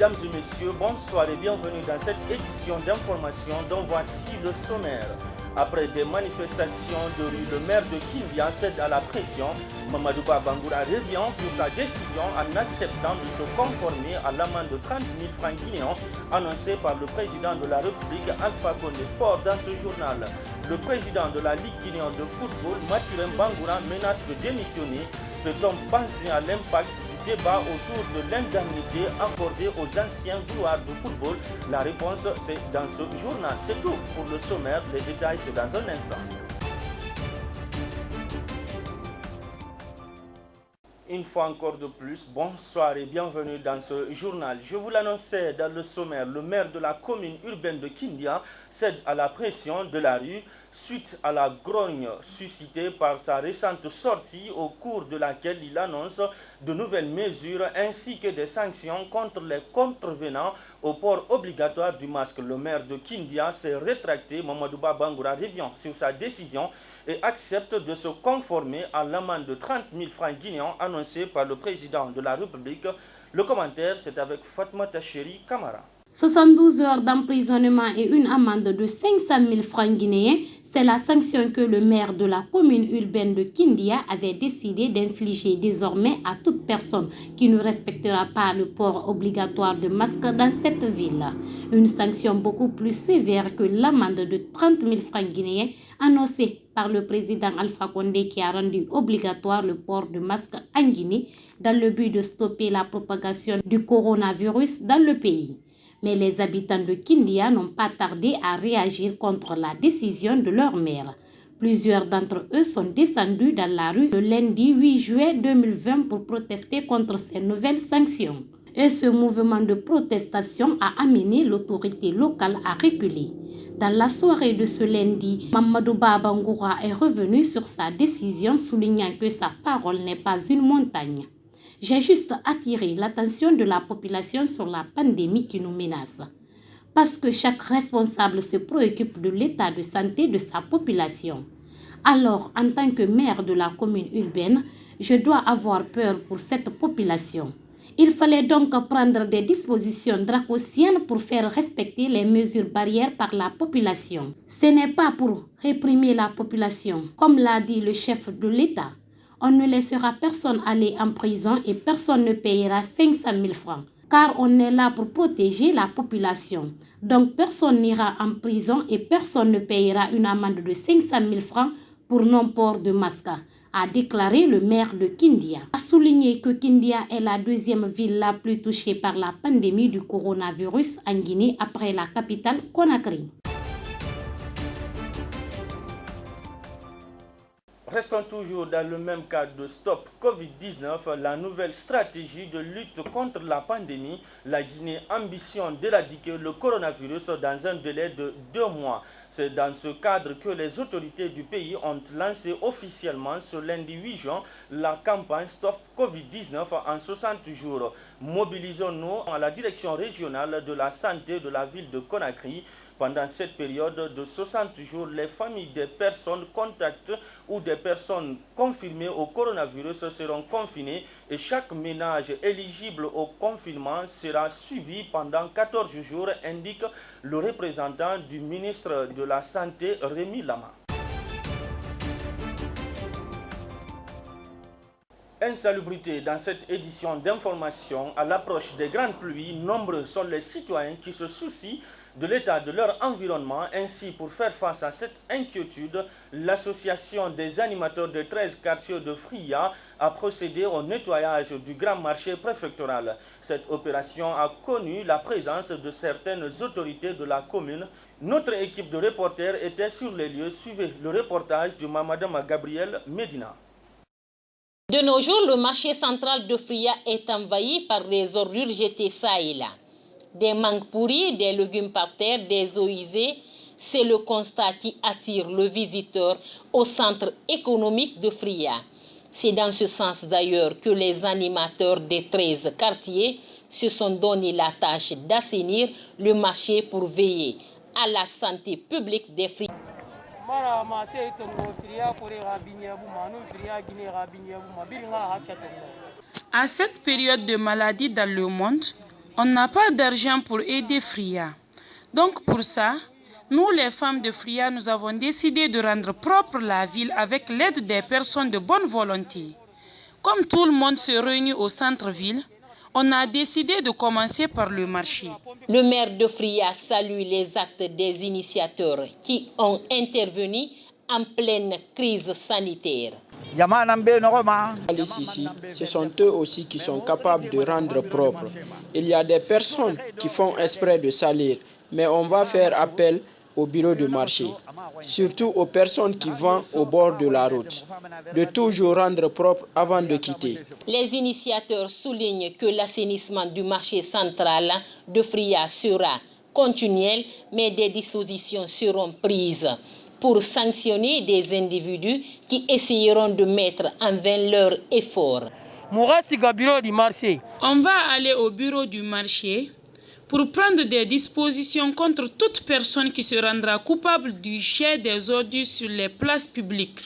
Mesdames et messieurs, bonsoir et bienvenue dans cette édition d'information dont voici le sommaire. Après des manifestations de rue, le maire de Kindia cède à la pression. Mamadou Bangoura revient sur sa décision en acceptant de se conformer à l'amende de 30 000 francs guinéens annoncée par le président de la République Alpha Condé. Sport dans ce journal. Le président de la Ligue guinéenne de football, Mathurin Bangoura, menace de démissionner. Peut-on penser à l'impact du débat autour de l'indemnité accordée aux anciens gloires de football? La réponse, c'est dans ce journal. C'est tout pour le sommaire. Les détails, c'est dans un instant. Une fois encore de plus, bonsoir et bienvenue dans ce journal. Je vous l'annonçais dans le sommaire, le maire de la commune urbaine de Kindia cède à la pression de la rue suite à la grogne suscitée par sa récente sortie au cours de laquelle il annonce de nouvelles mesures ainsi que des sanctions contre les contrevenants au port obligatoire du masque. Le maire de Kindia s'est rétracté. Mamadou Bangoura revient sur sa décision et accepte de se conformer à l'amende de 30 000 francs guinéens annoncée par le président de la République. Le commentaire, c'est avec Fatmata Chéri Kamara. 72 heures d'emprisonnement et une amende de 500 000 francs guinéens, c'est la sanction que le maire de la commune urbaine de Kindia avait décidé d'infliger désormais à toute personne qui ne respectera pas le port obligatoire de masque dans cette ville. Une sanction beaucoup plus sévère que l'amende de 30 000 francs guinéens annoncée par le président Alpha Condé qui a rendu obligatoire le port de masque en Guinée dans le but de stopper la propagation du coronavirus dans le pays. Mais les habitants de Kindia n'ont pas tardé à réagir contre la décision de leur maire. Plusieurs d'entre eux sont descendus dans la rue le lundi 8 juin 2020 pour protester contre ces nouvelles sanctions. Et ce mouvement de protestation a amené l'autorité locale à reculer. Dans la soirée de ce lundi, Mamadou Bangoura est revenu sur sa décision, soulignant que sa parole n'est pas une montagne. J'ai juste attiré l'attention de la population sur la pandémie qui nous menace. Parce que chaque responsable se préoccupe de l'état de santé de sa population. Alors, en tant que maire de la commune urbaine, je dois avoir peur pour cette population. Il fallait donc prendre des dispositions draconiennes pour faire respecter les mesures barrières par la population. Ce n'est pas pour réprimer la population, comme l'a dit le chef de l'État. On ne laissera personne aller en prison et personne ne payera 500 000 francs. Car on est là pour protéger la population. Donc personne n'ira en prison et personne ne payera une amende de 500 000 francs pour non-port de masque, a déclaré le maire de Kindia. A souligné que Kindia est la deuxième ville la plus touchée par la pandémie du coronavirus en Guinée après la capitale Conakry. Restons toujours dans le même cadre de Stop Covid-19, la nouvelle stratégie de lutte contre la pandémie. La Guinée ambitionne d'éradiquer le coronavirus dans un délai de 2 mois. C'est dans ce cadre que les autorités du pays ont lancé officiellement ce lundi 8 juin la campagne Stop Covid-19 en 60 jours. Mobilisons-nous à la direction régionale de la santé de la ville de Conakry. Pendant cette période de 60 jours, les familles des personnes contacts ou des personnes confirmées au coronavirus seront confinées et chaque ménage éligible au confinement sera suivi pendant 14 jours, indique le représentant du ministre de la Santé, Rémi Lama. Insalubrité dans cette édition d'information. À l'approche des grandes pluies, nombreux sont les citoyens qui se soucient de l'état de leur environnement. Ainsi, pour faire face à cette inquiétude, l'association des animateurs de 13 quartiers de Fria a procédé au nettoyage du grand marché préfectoral. Cette opération a connu la présence de certaines autorités de la commune. Notre équipe de reporters était sur les lieux. Suivez le reportage de Madame Gabrielle Medina. De nos jours, le marché central de Fria est envahi par des ordures jetées ça et là. Des mangues pourries, des légumes par terre, des eaux usées, c'est le constat qui attire le visiteur au centre économique de Fria. C'est dans ce sens d'ailleurs que les animateurs des 13 quartiers se sont donné la tâche d'assainir le marché pour veiller à la santé publique des Frias. À cette période de maladie dans le monde, On n'a pas d'argent pour aider Fria. Donc pour ça, nous les femmes de Fria, nous avons décidé de rendre propre la ville avec l'aide des personnes de bonne volonté. Comme tout le monde se réunit au centre-ville, on a décidé de commencer par le marché. Le maire de Fria salue les actes des initiateurs qui ont intervenu en pleine crise sanitaire. Ici, ce sont eux aussi qui sont capables de rendre propre. Il y a des personnes qui font exprès de salir, mais on va faire appel au bureau de marché, surtout aux personnes qui vendent au bord de la route, de toujours rendre propre avant de quitter. Les initiateurs soulignent que l'assainissement du marché central de Fria sera continuel, mais des dispositions seront prises pour sanctionner des individus qui essayeront de mettre en vain leurs efforts. On va aller au bureau du marché pour prendre des dispositions contre toute personne qui se rendra coupable du jet des ordures sur les places publiques.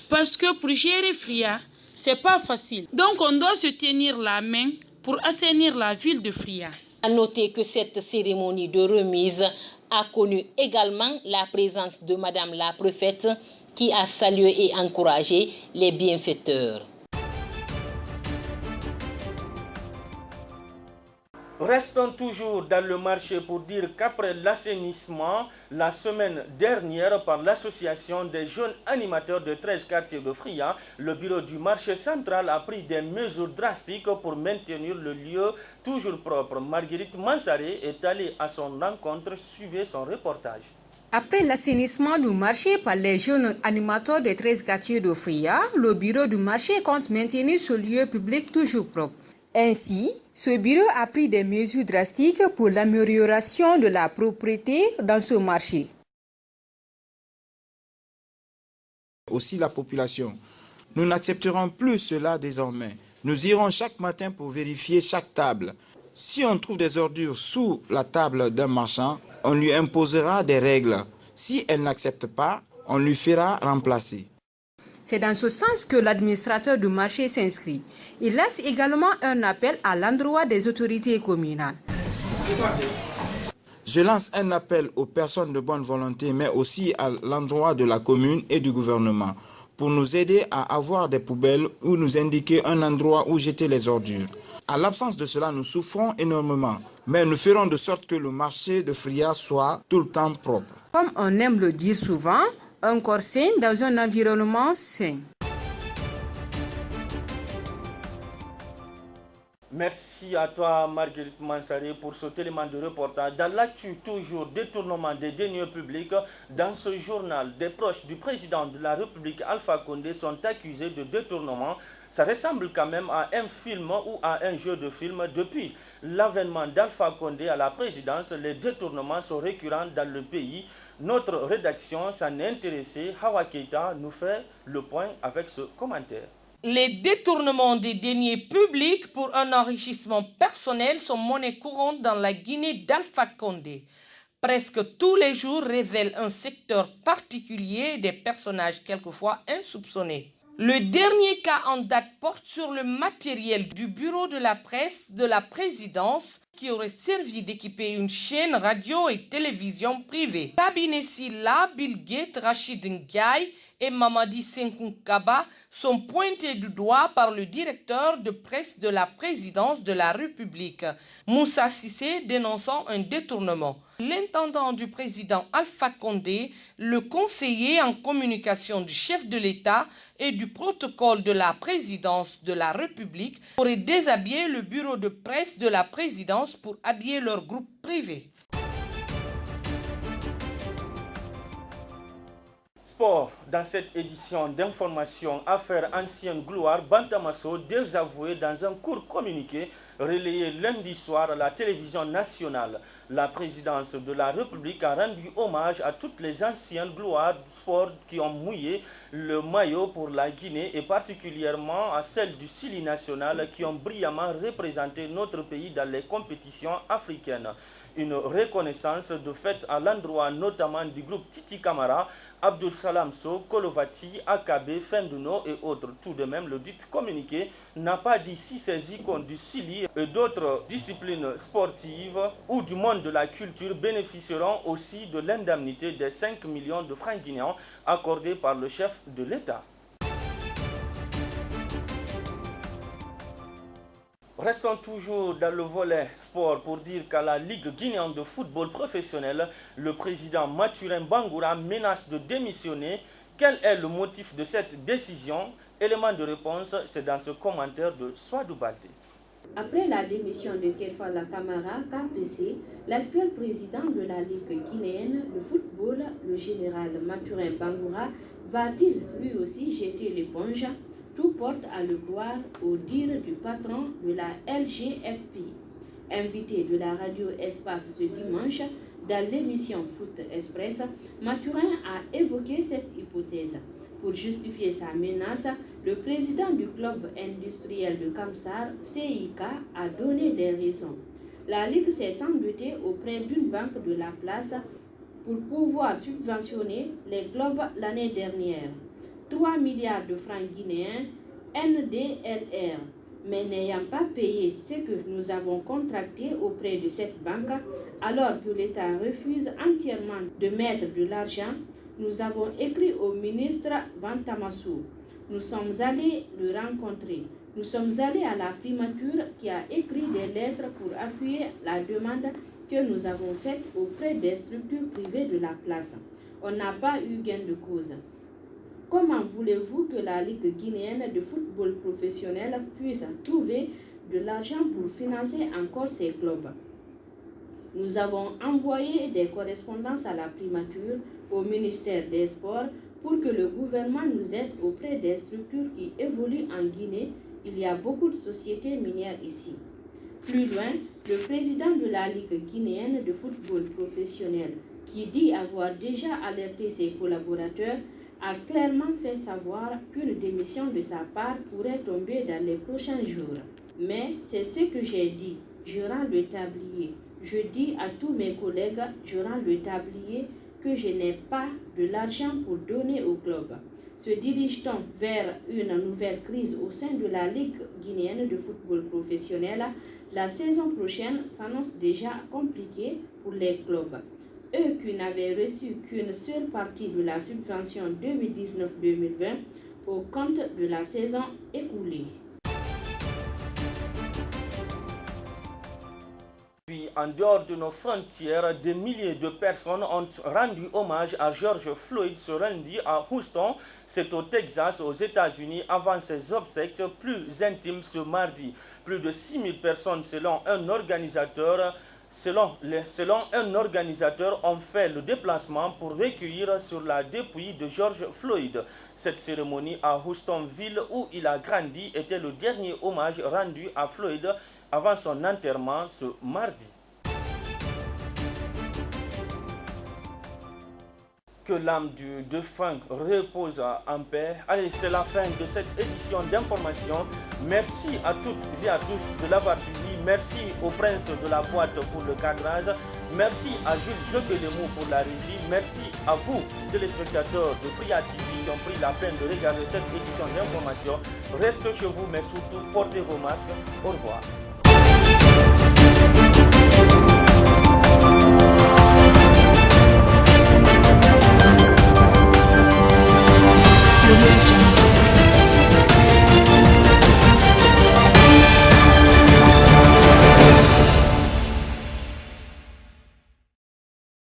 Parce que pour gérer Fria, c'est pas facile. Donc on doit se tenir la main pour assainir la ville de Fria. À noter que cette cérémonie de remise a connu également la présence de Madame la préfète qui a salué et encouragé les bienfaiteurs. Restons toujours dans le marché pour dire qu'après l'assainissement, la semaine dernière par l'association des jeunes animateurs de 13 quartiers de Fria, le bureau du marché central a pris des mesures drastiques pour maintenir le lieu toujours propre. Marguerite Mansaré est allée à son rencontre, suivez son reportage. Après l'assainissement du marché par les jeunes animateurs des 13 quartiers de Fria, le bureau du marché compte maintenir ce lieu public toujours propre. Ainsi, ce bureau a pris des mesures drastiques pour l'amélioration de la propreté dans ce marché. Aussi la population. Nous n'accepterons plus cela désormais. Nous irons chaque matin pour vérifier chaque table. Si on trouve des ordures sous la table d'un marchand, on lui imposera des règles. Si elle n'accepte pas, on lui fera remplacer. C'est dans ce sens que l'administrateur du marché s'inscrit. Il laisse également un appel à l'endroit des autorités communales. Je lance un appel aux personnes de bonne volonté, mais aussi à l'endroit de la commune et du gouvernement, pour nous aider à avoir des poubelles ou nous indiquer un endroit où jeter les ordures. À l'absence de cela, nous souffrons énormément, mais nous ferons de sorte que le marché de Fria soit tout le temps propre. Comme on aime le dire souvent, un corps sain dans un environnement sain. Merci à toi Marguerite Mansaré pour ce élément de reportage. Dans l'actu toujours détournement des deniers publics, dans ce journal, des proches du président de la République Alpha Condé sont accusés de détournement. Ça ressemble quand même à un film ou à un jeu de film. Depuis l'avènement d'Alpha Condé à la présidence, les détournements sont récurrents dans le pays. Notre rédaction s'en est intéressée. Hawa Keita nous fait le point avec ce commentaire. Les détournements des deniers publics pour un enrichissement personnel sont monnaie courante dans la Guinée d'Alpha Condé. Presque tous les jours révèlent un secteur particulier des personnages quelquefois insoupçonnés. Le dernier cas en date porte sur le matériel du bureau de la presse de la présidence qui aurait servi d'équiper une chaîne radio et télévision privée. Kabine Silla, Bill Gates, Rachid Ndiaye et Mamadi Senkou Kaba sont pointés du doigt par le directeur de presse de la présidence de la République, Moussa Sissé, dénonçant un détournement. L'intendant du président Alpha Condé, le conseiller en communication du chef de l'État et du protocole de la présidence de la République auraient déshabillé le bureau de presse de la présidence pour habiller leur groupe privé. Sport, dans cette édition d'information Affaires ancienne gloire, Bantamasso désavoué dans un court communiqué relayé lundi soir à la télévision nationale. La présidence de la République a rendu hommage à toutes les anciennes gloires du sport qui ont mouillé le maillot pour la Guinée et particulièrement à celles du Sili national qui ont brillamment représenté notre pays dans les compétitions africaines. une reconnaissance de fait à l'endroit notamment du groupe Titi Camara, Abdul Salam So, Kolovati, Akabe, Fenduno et autres. Tout de même, le dit communiqué n'a pas dit si ces icônes du Sili et d'autres disciplines sportives ou du monde de la culture bénéficieront aussi de l'indemnité des 5 millions de francs guinéens accordés par le chef de l'État. Restons toujours dans le volet sport pour dire qu'à la Ligue guinéenne de football professionnel, le président Mathurin Bangoura menace de démissionner. Quel est le motif de cette décision? Élément de réponse, c'est dans ce commentaire de Swadou Baldé. Après la démission de Kerfala Camara, KPC, l'actuel président de la Ligue guinéenne de football, le général Mathurin Bangoura, va-t-il lui aussi jeter l'éponge? Tout porte à le croire au dire du patron de la LGFP. Invité de la radio Espace ce dimanche, dans l'émission Foot Express, Mathurin a évoqué cette hypothèse. Pour justifier sa menace, le président du club industriel de Kamsar, CIK, a donné des raisons. La Ligue s'est endettée auprès d'une banque de la place pour pouvoir subventionner les clubs l'année dernière. 3 milliards de francs guinéens NDLR, mais n'ayant pas payé ce que nous avons contracté auprès de cette banque, alors que l'État refuse entièrement de mettre de l'argent, nous avons écrit au ministre Bantamassou. Nous sommes allés le rencontrer. Nous sommes allés à la primature qui a écrit des lettres pour appuyer la demande que nous avons faite auprès des structures privées de la place. On n'a pas eu gain de cause. Comment voulez-vous que la Ligue guinéenne de football professionnel puisse trouver de l'argent pour financer encore ses clubs? Nous avons envoyé des correspondances à la primature, au ministère des Sports, pour que le gouvernement nous aide auprès des structures qui évoluent en Guinée. Il y a beaucoup de sociétés minières ici. Plus loin, le président de la Ligue guinéenne de football professionnel, qui dit avoir déjà alerté ses collaborateurs, a clairement fait savoir qu'une démission de sa part pourrait tomber dans les prochains jours. Mais c'est ce que j'ai dit, je rends le tablier. Je dis à tous mes collègues, je rends le tablier que je n'ai pas de l'argent pour donner au club. Se dirige-t-on vers une nouvelle crise au sein de la Ligue guinéenne de football professionnel? La saison prochaine s'annonce déjà compliquée pour les clubs. Eux qui n'avaient reçu qu'une seule partie de la subvention 2019-2020 au compte de la saison écoulée. Puis, en dehors de nos frontières, des milliers de personnes ont rendu hommage à George Floyd ce lundi à Houston, c'est au Texas, aux États-Unis, avant ses obsèques plus intimes ce mardi. Plus de 6 000 personnes selon un organisateur ont fait le déplacement pour recueillir sur la dépouille de George Floyd. Cette cérémonie à Houston, ville où il a grandi, était le dernier hommage rendu à Floyd avant son enterrement ce mardi. Que l'âme du défunt repose en paix. Allez, c'est la fin de cette édition d'information. Merci à toutes et à tous de l'avoir suivi. Merci au prince de la boîte pour le cadrage. Merci à Jules Jobelemou pour la régie. Merci à vous, téléspectateurs de Fria TV, qui ont pris la peine de regarder cette édition d'information. Restez chez vous, mais surtout portez vos masques. Au revoir.